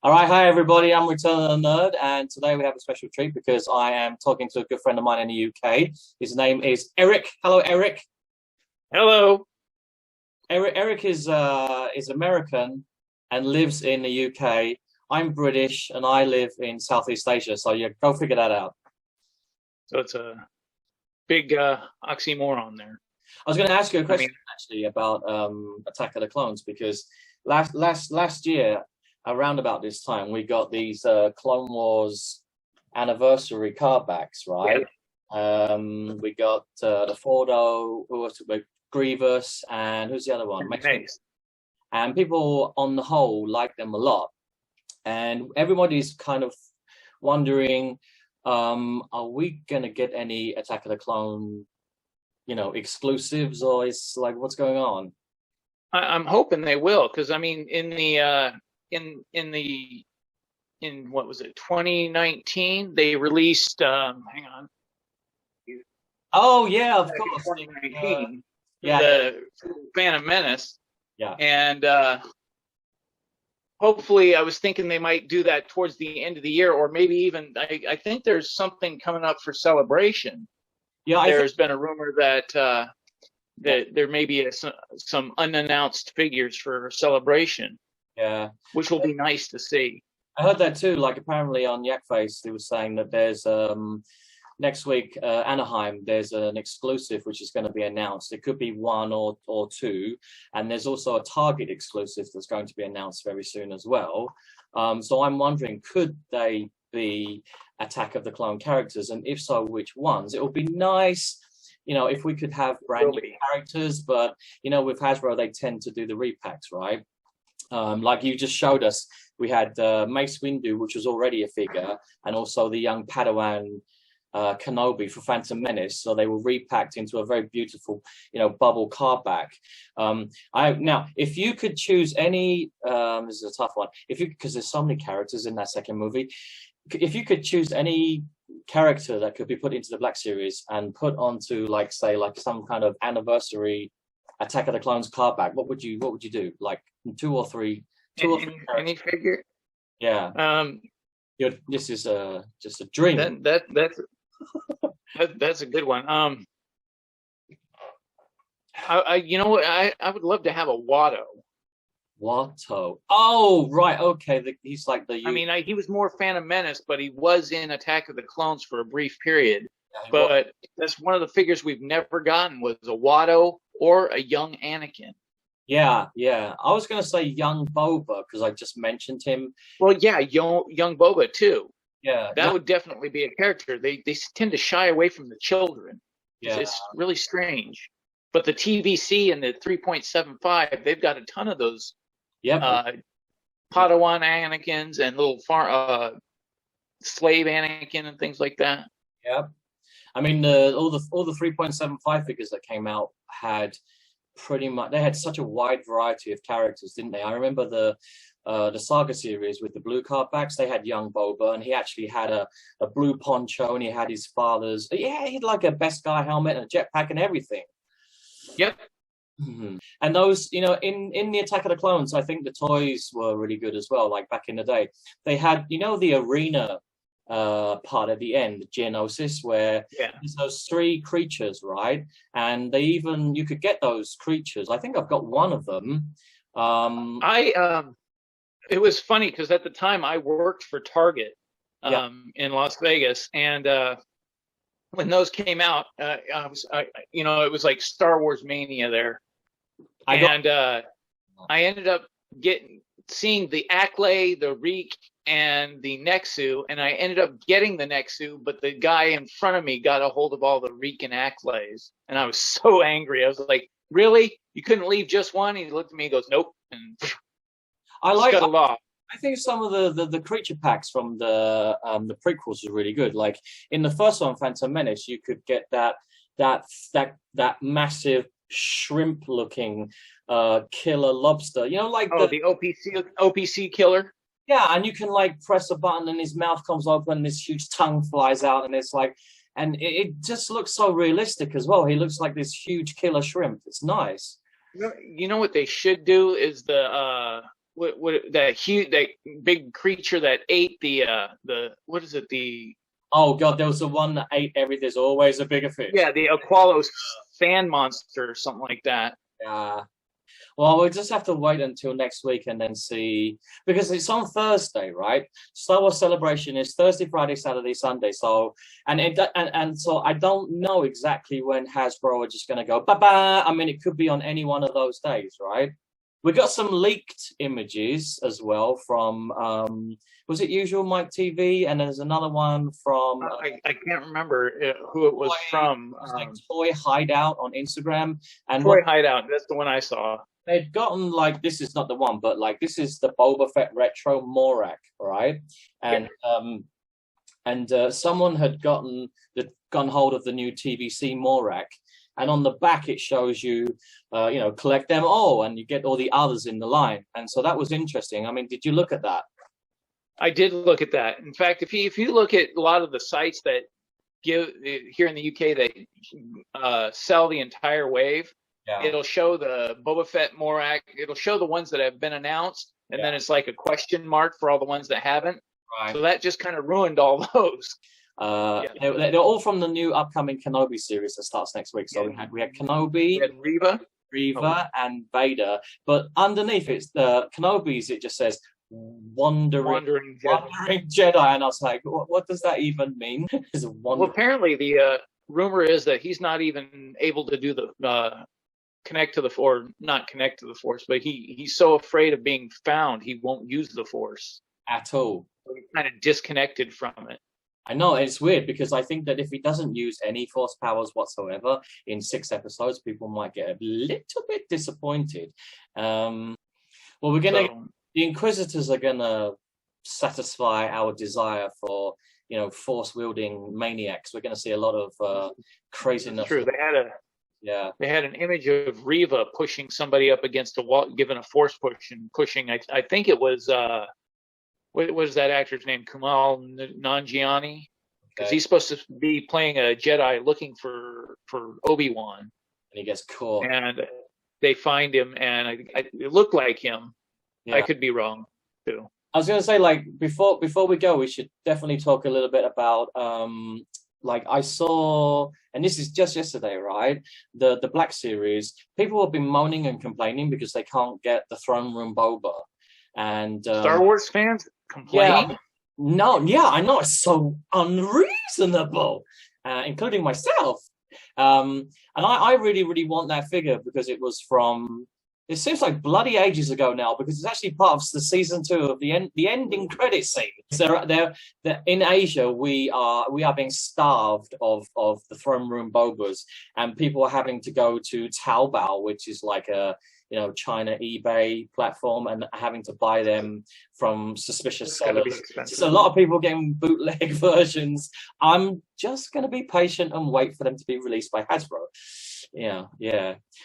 All right, hi everybody. I'm Return of the Nerd, and today we have a special treat because I am talking to a good friend of mine in the UK. His name is Eric. Hello, Eric. Hello. Eric is American and lives in the UK. I'm British and I live in Southeast Asia. So yeah, go figure that out. So it's a big oxymoron there. I was going to ask you a I question mean, actually about Attack of the Clones because last year around about this time we got these Clone Wars anniversary card backs, yeah, right? We got the Fordo, who was it, Grievous, and who's the other one? nice. And people on the whole like them a lot, and everybody's kind of wondering, are we gonna get any Attack of the Clone, exclusives, or is like what's going on? I'm hoping they will, because I mean, in what was it, 2019, they released. Hang on, Oh yeah, of back in course. 2019, Yeah, yeah, the Phantom Menace, yeah. and hopefully, I was thinking they might do that towards the end of the year, or maybe even I think there's something coming up for Celebration. Yeah, I think There's been a rumor that yeah, there may be some unannounced figures for Celebration, yeah. which will be nice to see. I heard that too. Like apparently on Yak Face, they were saying that there's next week Anaheim. There's an exclusive which is going to be announced. It could be one or two, and there's also a Target exclusive that's going to be announced very soon as well. So I'm wondering, could they be Attack of the Clone characters, and if so, which ones? It would be nice. If we could have brand Will new be. characters, but with Hasbro, they tend to do the repacks, right? Like you just showed us, we had Mace Windu, which was already a figure, and also the young Padawan Kenobi for Phantom Menace. So they were repacked into a very beautiful, bubble card back. Now, if you could choose any, this is a tough one. Because there's so many characters in that second movie, if you could choose any character that could be put into the Black Series and put onto, like, say, like some kind of anniversary Attack of the Clones card back, what would you do? Like two or three Any characters. figure. Yeah, Um, this is just a dream. that's a good one. You know what? I would love to have a Watto. Watto. Oh, right. Okay. He's like the I you. mean, he was more Phantom Menace, but he was in Attack of the Clones for a brief period. What? But that's one of the figures we've never gotten was a Watto or a young Anakin. Yeah, yeah. I was gonna say young Boba because I just mentioned him. Well, yeah, young Boba too. Yeah, That would definitely be a character. They tend to shy away from the children. yeah. It's really strange. But the TVC and the 3.75, they've got a ton of those Yep. uh, Padawan Anakins and little slave Anakin and things like that. Yep. I mean, all the 3.75 figures that came out had pretty much they had such a wide variety of characters, didn't they? I remember the Saga series with the blue card backs. They had young Boba, and he actually had a blue poncho, and he had his father's. Yeah, he had like a best guy helmet and a jetpack and everything. Yep. And those, in the Attack of the Clones, I think the toys were really good as well. Like back in the day, they had, the arena part at the end, Geonosis, where Yeah. there's those three creatures, right? And you could get those creatures. I think I've got one of them. It was funny because at the time I worked for Target Yeah, in Las Vegas, and when those came out, it was like Star Wars mania there, I got. and I ended up seeing the Acklay, the Reek, and the Nexu, and I ended up getting the Nexu, but the guy in front of me got a hold of all the Reek and Acklays, and I was so angry. I was like, "Really? You couldn't leave just one?" He looked at me, and goes, "Nope," and I like. scuttled off. I think some of the creature packs from the prequels are really good. Like in the first one, Phantom Menace, you could get that massive shrimp looking killer lobster. Like Oh, the OPC killer. yeah, and you can like press a button and his mouth comes open, and this huge tongue flies out, and it's like, and it just looks so realistic as well. He looks like this huge killer shrimp. It's nice. You know what they should do is that big creature that ate the what is it, the Oh God, there was the one that ate everything. There's always a bigger fish. yeah, the Aqualos sand monster or something like that. Yeah. Well, we'll just have to wait until next week and then see, because it's on Thursday, right? Star Wars Celebration is Thursday, Friday, Saturday, Sunday. So, and so I don't know exactly when Hasbro are just going to go bye bye. I mean, it could be on any one of those days, right? We got some leaked images as well from was it Usual Mike TV, and there's another one from I can't remember who it was from. Like Toy Hideout on Instagram, and Toy Hideout. That's the one I saw. They'd gotten, like, this is not the one, but like this is the Boba Fett retro Morak, right? And someone had gotten hold of the new TVC Morak, and on the back it shows you, collect them all, and you get all the others in the line. And so that was interesting. I mean, did you look at that? I did look at that. In fact, if you look at a lot of the sites that give here in the UK that sell the entire wave, it'll show the Boba Fett Morak. It'll show the ones that have been announced, and then it's like a question mark for all the ones that haven't. Right. So that just kind of ruined all those. They're all from the new upcoming Kenobi series that starts next week. So we had Kenobi, we had Reva, and Vader. But underneath it's the Kenobis. It just says wandering Jedi, and I was like, what does that even mean? Well, apparently the rumor is that he's not even able to do the connect to the Force, not connect to the Force, but he's so afraid of being found, he won't use the Force at all. So he's kind of disconnected from it. I know, it's weird, because I think that if he doesn't use any Force powers whatsoever in 6 episodes, people might get a little bit disappointed. Well, the Inquisitors are gonna satisfy our desire for, Force wielding maniacs. We're gonna see a lot of craziness. True. They had an image of Reva pushing somebody up against a wall, giving a Force push and pushing. I think it was what was that actor's name? Kumail Nanjiani, because he's supposed to be playing a Jedi looking for Obi-Wan, and he gets caught. And they find him, and it looked like him. Yeah. I could be wrong too. I was going to say, like, before we go, we should definitely talk a little bit about like, I saw, and this is just yesterday, right? The Black Series. People have been moaning and complaining because they can't get the Throne Room Boba. And Star Wars fans complain? Yeah, I know, it's so unreasonable, including myself. And I really, really want that figure, because it was from, it seems like bloody ages ago now, because it's actually part of the season 2 of the ending credit scene. So they're in Asia, we are being starved of the Throne Room Bobas, and people are having to go to Taobao, which is like a China eBay platform, and having to buy them from suspicious sellers. So a lot of people getting bootleg versions. I'm just going to be patient and wait for them to be released by Hasbro. Yeah.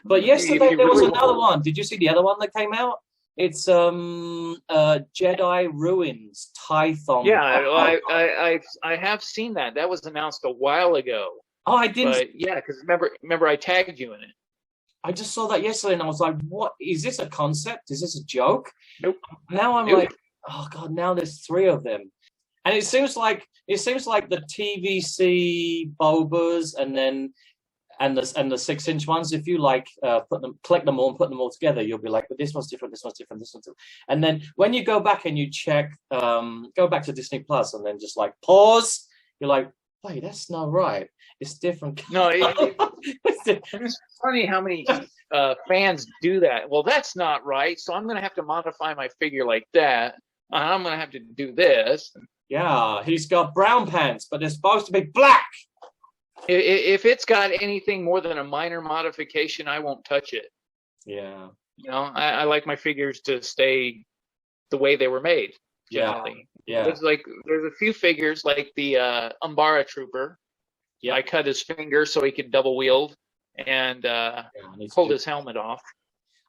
But yesterday there was another one. Did you see the other one that came out? It's Jedi Ruins Tython. Yeah, I have seen that. That was announced a while ago. Oh, I didn't. But yeah, because remember I tagged you in it. I just saw that yesterday, and I was like, "What is this? A concept? Is this a joke?" Nope. Now I'm like, "Oh God!" Now there's 3 of them, and it seems like the TVC Bobas, and the 6-inch ones. If you collect them all and put them all together, you'll be like, "But this one's different. This one's different. This one's different." And then when you go back and you check, go back to Disney Plus, and then just like pause, you're like, "Wait, that's not right. It's different." No, it's funny how many fans do that. Well, that's not right, so I'm going to have to modify my figure like that. I'm going to have to do this. Yeah, he's got brown pants, but they're supposed to be black. If it's got anything more than a minor modification, I won't touch it. Yeah. I like my figures to stay the way they were made, generally. Yeah. There's a few figures, like the Umbara Trooper. Yeah. I cut his finger so he could double wield and pulled his helmet off.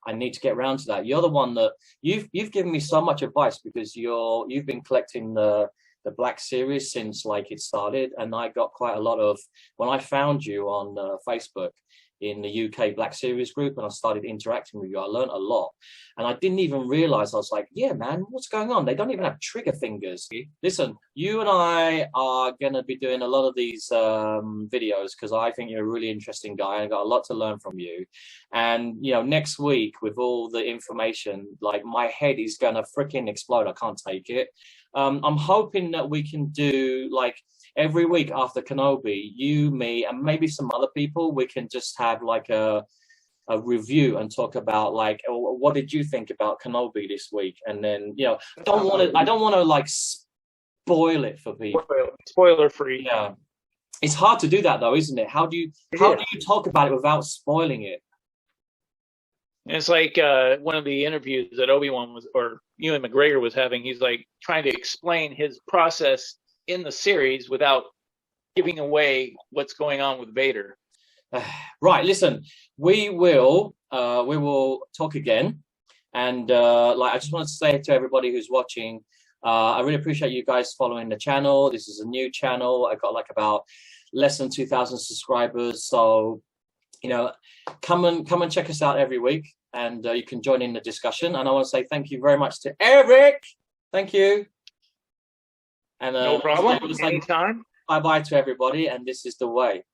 I need to get around to that. You're the one that you've given me so much advice, because you've been collecting the Black Series since like it started, and I got quite a lot of, when I found you on Facebook, in the UK Black Series group, and I started interacting with you. I learned a lot, and I didn't even realize. I was like, yeah, man, what's going on? They don't even have trigger fingers. Listen, you and I are going to be doing a lot of these videos because I think you're a really interesting guy, and I got a lot to learn from you. And you know, next week with all the information, like my head is going to freaking explode. I can't take it. I'm hoping that we can do like every week after Kenobi, you, me, and maybe some other people, we can just have like a review and talk about like, oh, what did you think about Kenobi this week? And then, you know, I don't want to like spoil it for people. Spoiler free. Yeah. It's hard to do that though, isn't it? How do you talk about it without spoiling it? And it's like one of the interviews that Obi-Wan was, or Ewan McGregor was having. He's like trying to explain his process in the series without giving away what's going on with Vader. Right. Listen, we will talk again, and like I just want to say to everybody who's watching, I really appreciate you guys following the channel. This is a new channel. I got like about less than 2,000 subscribers, so you know, come and check us out every week, and you can join in the discussion. And I want to say thank you very much to Eric. Thank you. And no problem. Anytime. Bye bye to everybody, and this is the way.